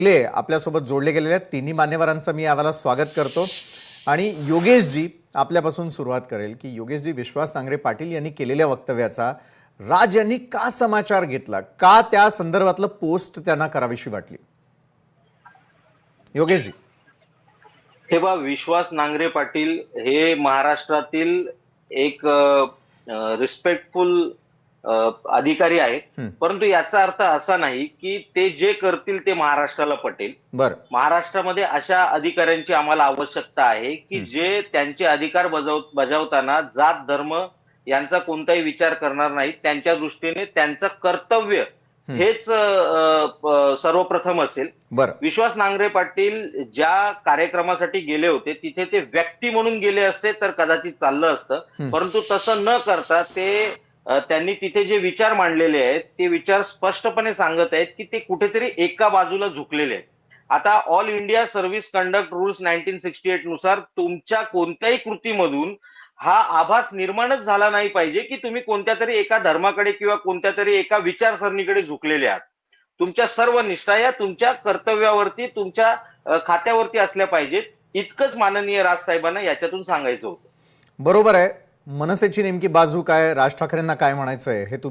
ले आपल्यासोबत जोडले गेलेले आहेत। तिन्ही मान्यवरांचं मी यावेळेला स्वागत करतो आणि योगेशजी आपल्यापासून सुरुवात करेल की योगेशजी, विश्वास नांगरे पाटील यांनी केलेल्या वक्तव्याचा राज यांनी का समाचार घेतला, का त्या संदर्भातलं पोस्ट त्यांना करावीशी वाटली? योगेशजी, हे बा विश्वास नांगरे पाटील हे महाराष्ट्रातील एक रिस्पेक्टफुल अधिकारी आहेत, परंतु याचा अर्थ असा नाही की ते जे करतील ते महाराष्ट्राला पटेल। बर, महाराष्ट्रामध्ये अशा अधिकाऱ्यांची आम्हाला आवश्यकता आहे की जे त्यांचे अधिकार बजावताना जात धर्म यांचा कोणताही विचार करणार नाहीत। त्यांच्या दृष्टीने त्यांचं कर्तव्य हेच सर्वप्रथम असेल। बर, विश्वास नांगरे पाटील ज्या कार्यक्रमासाठी गेले होते तिथे ते व्यक्ती म्हणून गेले असते तर कदाचित चाललं असतं, परंतु तसं न करता ते त्यांनी तिथे जे विचार मांडलेले आहेत ते विचार स्पष्टपणे सांगत आहेत की ते कुठेतरी एका बाजूला झुकलेले आहेत। आता all India service conduct rules 1968 नुसार तुमच्या कोणत्याही कृतीमधून हा आभास निर्माणच झाला नाही पाहिजे की तुम्ही कोणत्या तरी एका धर्माकडे किंवा कोणत्या तरी एका विचारसरणीकडे झुकलेले आहात। तुमच्या सर्व निष्ठा या तुमच्या कर्तव्यावरती, तुमच्या खात्यावरती असल्या पाहिजेत। इतकंच माननीय राज साहेबांना याच्यातून सांगायचं होतं। बरोबर आहे। मनसेची नेमकी बाजू काय, राज ठाकरेंना काय म्हणायचंय हे तुम्ही